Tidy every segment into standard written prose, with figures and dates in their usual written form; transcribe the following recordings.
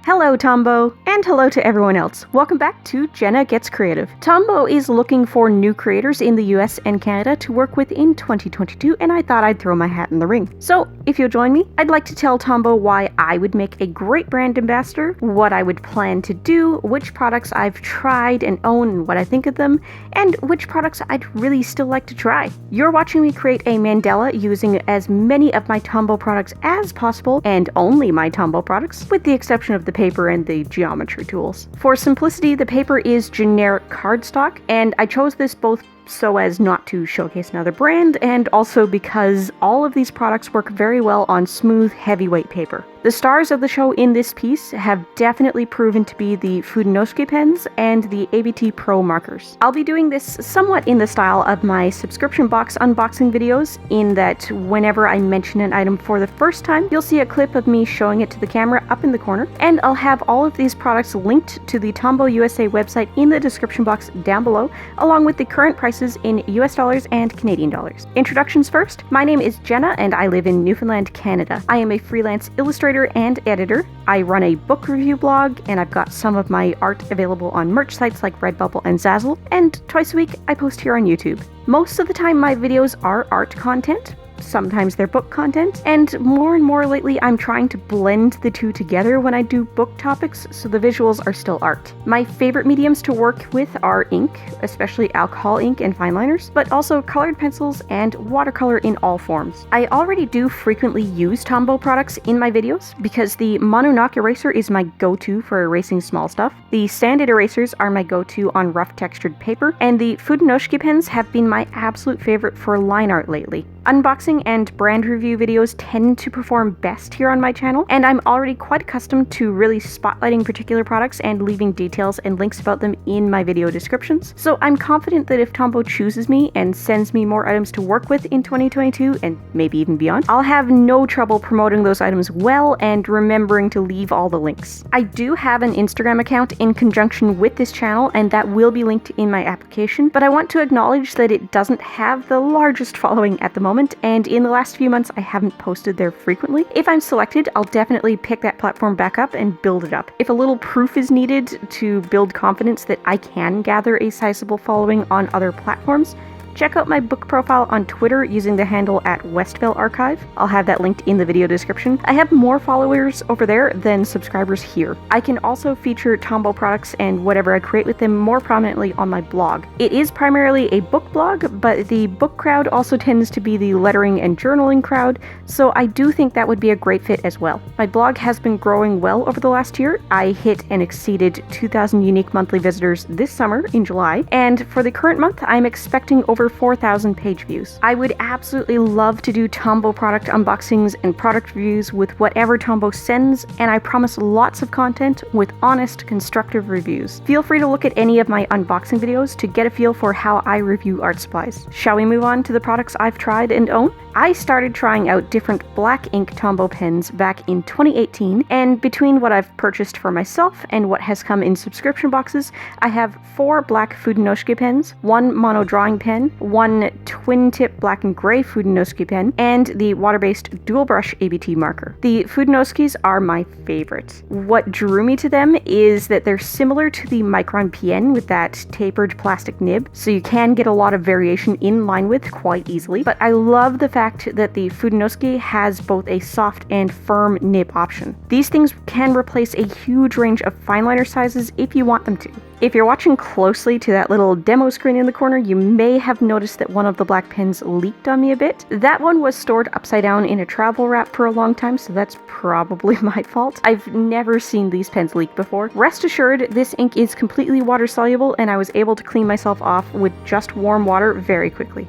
Hello Tombow, and hello to everyone else. Welcome back to Jenna Gets Creative. Tombow is looking for new creators in the US and Canada to work with in 2022, and I thought I'd throw my hat in the ring. So, if you'll join me, I'd like to tell Tombow why I would make a great brand ambassador, what I would plan to do, which products I've tried and own and what I think of them, and which products I'd really still like to try. You're watching me create a mandala using as many of my Tombow products as possible, and only my Tombow products, with the exception of the paper and the geometry tools. For simplicity, the paper is generic cardstock, and I chose this both so as not to showcase another brand, and also because all of these products work very well on smooth, heavyweight paper. The stars of the show in this piece have definitely proven to be the Fudenosuke pens and the ABT Pro markers. I'll be doing this somewhat in the style of my subscription box unboxing videos, in that whenever I mention an item for the first time, you'll see a clip of me showing it to the camera up in the corner, and I'll have all of these products linked to the Tombow USA website in the description box down below, along with the current prices in US dollars and Canadian dollars. Introductions first. My name is Jenna and I live in Newfoundland, Canada. I am a freelance illustrator and editor. I run a book review blog, and I've got some of my art available on merch sites like Redbubble and Zazzle, and twice a week I post here on YouTube. Most of the time my videos are art content. Sometimes they're book content, and more lately I'm trying to blend the two together when I do book topics, so the visuals are still art. My favorite mediums to work with are ink, especially alcohol ink and fine liners, but also colored pencils and watercolor in all forms. I already do frequently use Tombow products in my videos because the Mononoke eraser is my go-to for erasing small stuff, the sanded erasers are my go-to on rough textured paper, and the Fudenosuke pens have been my absolute favorite for line art lately. Unboxing and brand review videos tend to perform best here on my channel, and I'm already quite accustomed to really spotlighting particular products and leaving details and links about them in my video descriptions. So I'm confident that if Tombow chooses me and sends me more items to work with in 2022, and maybe even beyond, I'll have no trouble promoting those items well and remembering to leave all the links. I do have an Instagram account in conjunction with this channel, and that will be linked in my application, but I want to acknowledge that it doesn't have the largest following at the moment, and in the last few months I haven't posted there frequently. If I'm selected, I'll definitely pick that platform back up and build it up. If a little proof is needed to build confidence that I can gather a sizable following on other platforms, check out my book profile on Twitter using the handle @Westvale Archive. I'll have that linked in the video description. I have more followers over there than subscribers here. I can also feature Tombow products and whatever I create with them more prominently on my blog. It is primarily a book blog, but the book crowd also tends to be the lettering and journaling crowd, so I do think that would be a great fit as well. My blog has been growing well over the last year. I hit and exceeded 2,000 unique monthly visitors this summer in July, and for the current month I'm expecting over 4,000 page views. I would absolutely love to do Tombow product unboxings and product reviews with whatever Tombow sends, and I promise lots of content with honest, constructive reviews. Feel free to look at any of my unboxing videos to get a feel for how I review art supplies. Shall we move on to the products I've tried and own? I started trying out different black ink Tombow pens back in 2018, and between what I've purchased for myself and what has come in subscription boxes, I have 4 black Fudenosuke pens, 1 mono drawing pen, 1 twin tip black and gray Fudenosuke pen, and the water-based dual brush ABT marker. The Fudenosukes are my favorite. What drew me to them is that they're similar to the Micron PN with that tapered plastic nib, so you can get a lot of variation in line width quite easily, but I love the fact that the Fudenosuke has both a soft and firm nib option. These things can replace a huge range of fine liner sizes if you want them to. If you're watching closely to that little demo screen in the corner, you may have noticed that one of the black pens leaked on me a bit. That one was stored upside down in a travel wrap for a long time, so that's probably my fault. I've never seen these pens leak before. Rest assured, this ink is completely water soluble, and I was able to clean myself off with just warm water very quickly.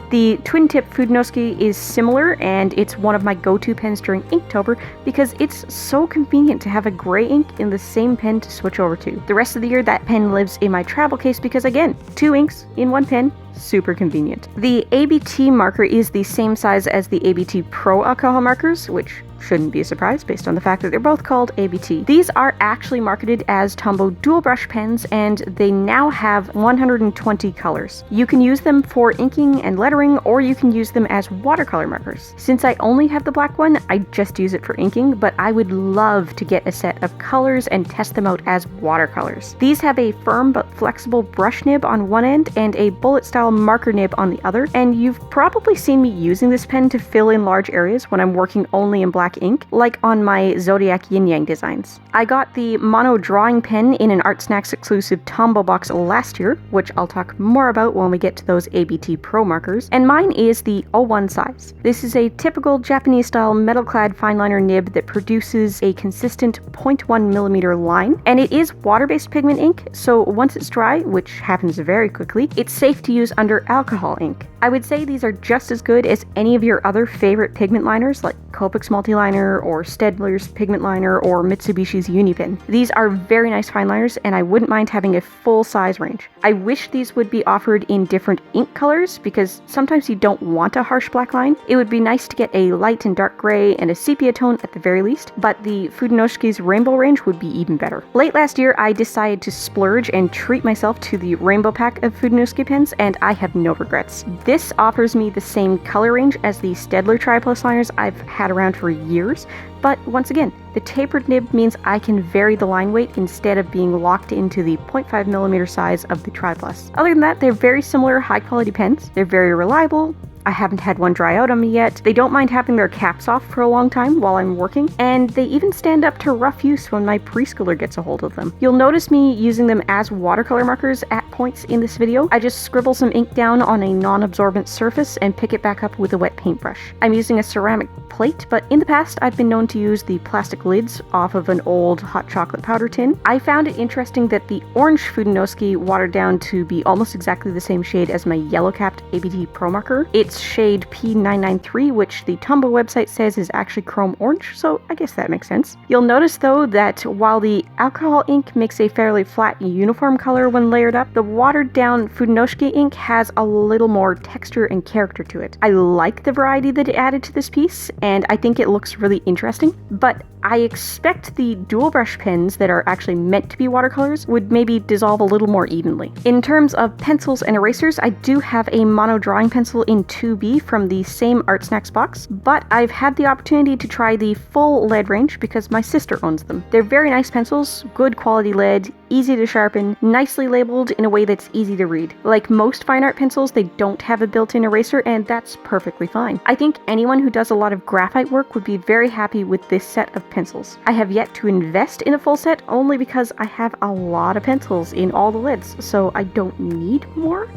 The twin tip Fudenosuke is similar, and it's one of my go-to pens during Inktober because it's so convenient to have a gray ink in the same pen to switch over to. The rest of the year that pen lives in my travel case because, again, 2 inks in 1 pen, super convenient. The ABT marker is the same size as the ABT Pro alcohol markers, which shouldn't be a surprise based on the fact that they're both called ABT. These are actually marketed as Tombow dual brush pens, and they now have 120 colors. You can use them for inking and lettering, or you can use them as watercolor markers. Since I only have the black one, I just use it for inking, but I would love to get a set of colors and test them out as watercolors. These have a firm but flexible brush nib on one end and a bullet style marker nib on the other, and you've probably seen me using this pen to fill in large areas when I'm working only in black ink, like on my Zodiac Yin Yang designs. I got the mono drawing pen in an Art Snacks exclusive Tombow box last year, which I'll talk more about when we get to those ABT Pro markers, and mine is the 01 size. This is a typical Japanese style metal clad fineliner nib that produces a consistent 0.1mm line, and it is water-based pigment ink, so once it's dry, which happens very quickly, it's safe to use under alcohol ink. I would say these are just as good as any of your other favorite pigment liners like Copics Multiliner or Staedtler's Pigment Liner or Mitsubishi's Unipen. These are very nice fine liners, and I wouldn't mind having a full size range. I wish these would be offered in different ink colors because sometimes you don't want a harsh black line. It would be nice to get a light and dark gray and a sepia tone at the very least, but the Fudenosuke's rainbow range would be even better. Late last year, I decided to splurge and treat myself to the rainbow pack of Fudenosuke pens, and I have no regrets. This offers me the same color range as the Staedtler Tri-Plus liners I've had around for years, but once again, the tapered nib means I can vary the line weight instead of being locked into the 0.5mm size of the Tri-Plus. Other than that, they're very similar high quality pens. They're very reliable. I haven't had one dry out on me yet. They don't mind having their caps off for a long time while I'm working, and they even stand up to rough use when my preschooler gets a hold of them. You'll notice me using them as watercolor markers at points in this video. I just scribble some ink down on a non-absorbent surface and pick it back up with a wet paintbrush. I'm using a ceramic plate, but in the past I've been known to use the plastic lids off of an old hot chocolate powder tin. I found it interesting that the orange Fudenosuke watered down to be almost exactly the same shade as my yellow-capped ABT Pro marker. It's shade P993, which the Tombow website says is actually chrome orange, so I guess that makes sense. You'll notice though that while the alcohol ink makes a fairly flat uniform color when layered up, the watered down Fudenosuke ink has a little more texture and character to it. I like the variety that it added to this piece, and I think it looks really interesting, but I expect the dual brush pens that are actually meant to be watercolors would maybe dissolve a little more evenly. In terms of pencils and erasers, I do have a mono drawing pencil in 2B from the same Art Snacks box, but I've had the opportunity to try the full lead range because my sister owns them. They're very nice pencils, good quality lead, easy to sharpen, nicely labeled in a way that's easy to read. Like most fine art pencils, they don't have a built-in eraser, and that's perfectly fine. I think anyone who does a lot of graphite work would be very happy with this set of pencils. I have yet to invest in a full set only because I have a lot of pencils in all the lids, so I don't need more.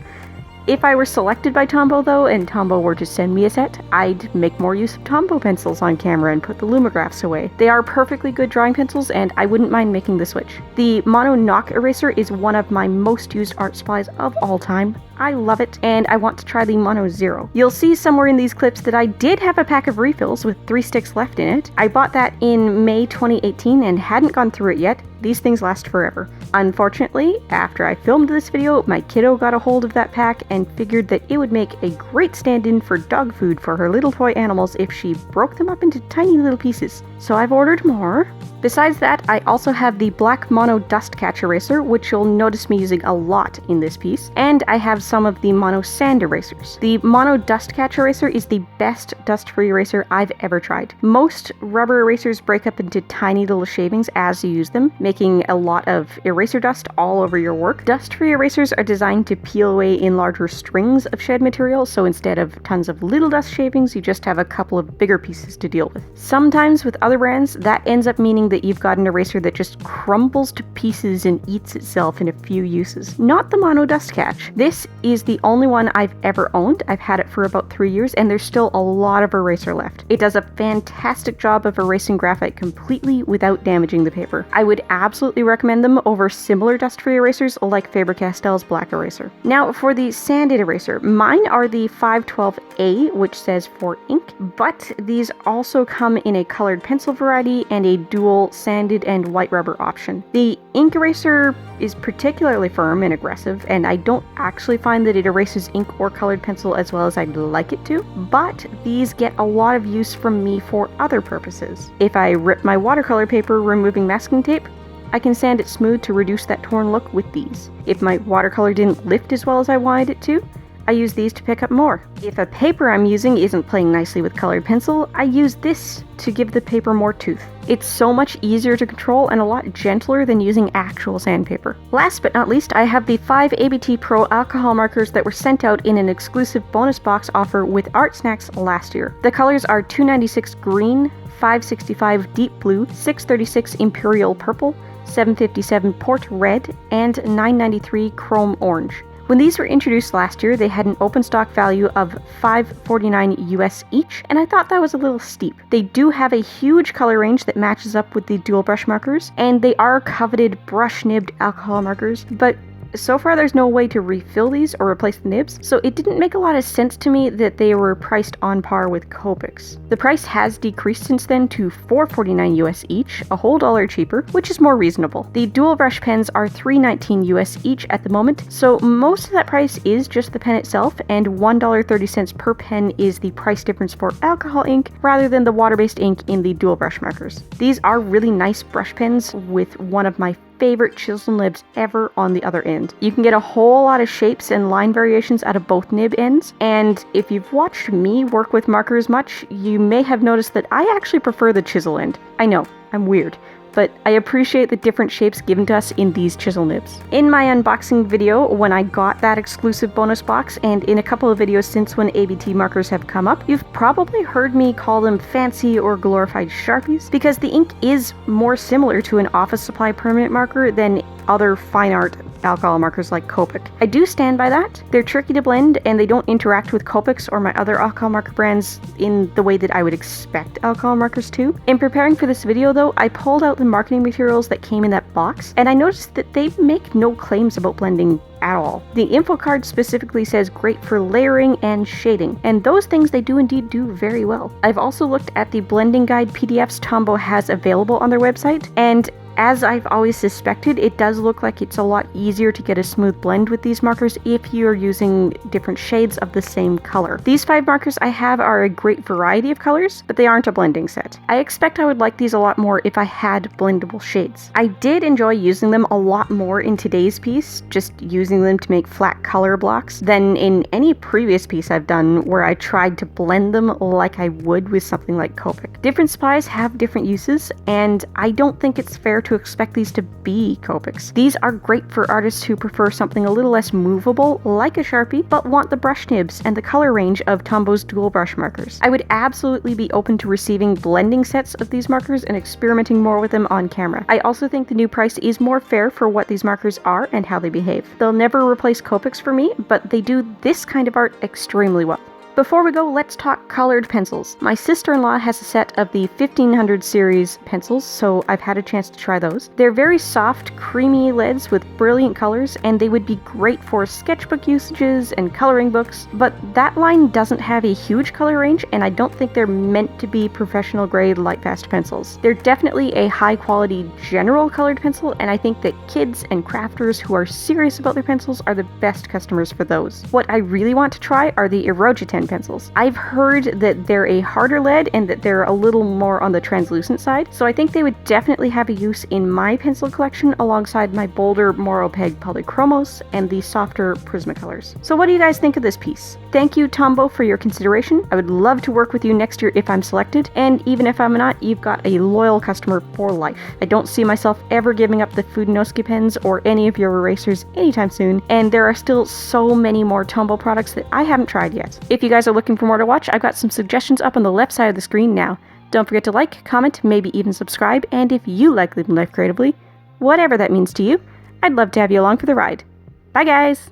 If I were selected by Tombow though, and Tombow were to send me a set, I'd make more use of Tombow pencils on camera and put the Lumigraphs away. They are perfectly good drawing pencils, and I wouldn't mind making the switch. The Mono Nock eraser is one of my most used art supplies of all time. I love it, and I want to try the Mono Zero. You'll see somewhere in these clips that I did have a pack of refills with 3 sticks left in it. I bought that in May 2018 and hadn't gone through it yet. These things last forever. Unfortunately, after I filmed this video, my kiddo got a hold of that pack and figured that it would make a great stand-in for dog food for her little toy animals if she broke them up into tiny little pieces. So I've ordered more. Besides that, I also have the black Mono Dust Catch eraser, which you'll notice me using a lot in this piece, and I have some of the Mono Sand erasers. The Mono Dust Catch eraser is the best dust-free eraser I've ever tried. Most rubber erasers break up into tiny little shavings as you use them, making a lot of eraser dust all over your work. Dust-free erasers are designed to peel away in larger strings of shed material, so instead of tons of little dust shavings, you just have a couple of bigger pieces to deal with. Sometimes with other brands, that ends up meaning that you've got an eraser that just crumbles to pieces and eats itself in a few uses. Not the Mono Dust Catch. This is the only one I've ever owned. I've had it for about 3 years, and there's still a lot of eraser left. It does a fantastic job of erasing graphite completely without damaging the paper. I would absolutely recommend them over similar dust-free erasers like Faber-Castell's black eraser. Now for the sanded eraser, mine are the 512A, which says for ink, but these also come in a colored pencil variety and a dual sanded and white rubber option. The ink eraser is particularly firm and aggressive, and I don't actually find find that it erases ink or colored pencil as well as I'd like it to, but these get a lot of use from me for other purposes. If I rip my watercolor paper removing masking tape, I can sand it smooth to reduce that torn look with these. If my watercolor didn't lift as well as I wanted it to, I use these to pick up more. If a paper I'm using isn't playing nicely with colored pencil, I use this to give the paper more tooth. It's so much easier to control and a lot gentler than using actual sandpaper. Last but not least, I have the 5 ABT Pro alcohol markers that were sent out in an exclusive bonus box offer with Art Snacks last year. The colors are 296 green, 565 deep blue, 636 imperial purple, 757 port red, and 993 chrome orange. When these were introduced last year, they had an open stock value of $5.49 US each, and I thought that was a little steep. They do have a huge color range that matches up with the dual brush markers, and they are coveted brush nibbed alcohol markers, but so far there's no way to refill these or replace the nibs, so it didn't make a lot of sense to me that they were priced on par with Copics. The price has decreased since then to $4.49 US each, a whole dollar cheaper, which is more reasonable. The dual brush pens are $3.19 US each at the moment, so most of that price is just the pen itself, and $1.30 per pen is the price difference for alcohol ink rather than the water-based ink in the dual brush markers. These are really nice brush pens with one of my favorite chisel nibs ever on the other end. You can get a whole lot of shapes and line variations out of both nib ends, and if you've watched me work with markers much, you may have noticed that I actually prefer the chisel end. I know, I'm weird, but I appreciate the different shapes given to us in these chisel nibs. In my unboxing video, when I got that exclusive bonus box, and in a couple of videos since when ABT markers have come up, you've probably heard me call them fancy or glorified Sharpies, because the ink is more similar to an office supply permanent marker than other fine art alcohol markers like Copic. I do stand by that. They're tricky to blend and they don't interact with Copics or my other alcohol marker brands in the way that I would expect alcohol markers to. In preparing for this video though, I pulled out the marketing materials that came in that box, and I noticed that they make no claims about blending at all. The info card specifically says great for layering and shading, and those things they do indeed do very well. I've also looked at the blending guide PDFs Tombow has available on their website, and as I've always suspected, it does look like it's a lot easier to get a smooth blend with these markers if you're using different shades of the same color. These 5 markers I have are a great variety of colors, but they aren't a blending set. I expect I would like these a lot more if I had blendable shades. I did enjoy using them a lot more in today's piece, just using them to make flat color blocks, than in any previous piece I've done where I tried to blend them like I would with something like Copic. Different supplies have different uses, and I don't think it's fair to expect these to be Copics. These are great for artists who prefer something a little less movable, like a Sharpie, but want the brush nibs and the color range of Tombow's dual brush markers. I would absolutely be open to receiving blending sets of these markers and experimenting more with them on camera. I also think the new price is more fair for what these markers are and how they behave. They'll never replace Copics for me, but they do this kind of art extremely well. Before we go, let's talk colored pencils. My sister-in-law has a set of the 1500 series pencils, so I've had a chance to try those. They're very soft, creamy leads with brilliant colors, and they would be great for sketchbook usages and coloring books, but that line doesn't have a huge color range, and I don't think they're meant to be professional grade Lightfast pencils. They're definitely a high quality general colored pencil, and I think that kids and crafters who are serious about their pencils are the best customers for those. What I really want to try are the Erogetan pencils. I've heard that they're a harder lead and that they're a little more on the translucent side, so I think they would definitely have a use in my pencil collection alongside my bolder Moropeg Polychromos and the softer Prismacolors. So what do you guys think of this piece? Thank you, Tombow, for your consideration. I would love to work with you next year if I'm selected, and even if I'm not, you've got a loyal customer for life. I don't see myself ever giving up the Fudenosuke pens or any of your erasers anytime soon, and there are still so many more Tombow products that I haven't tried yet. If you guys are looking for more to watch, I've got some suggestions up on the left side of the screen now. Don't forget to like, comment, maybe even subscribe, and if you like living life creatively, whatever that means to you, I'd love to have you along for the ride. Bye guys!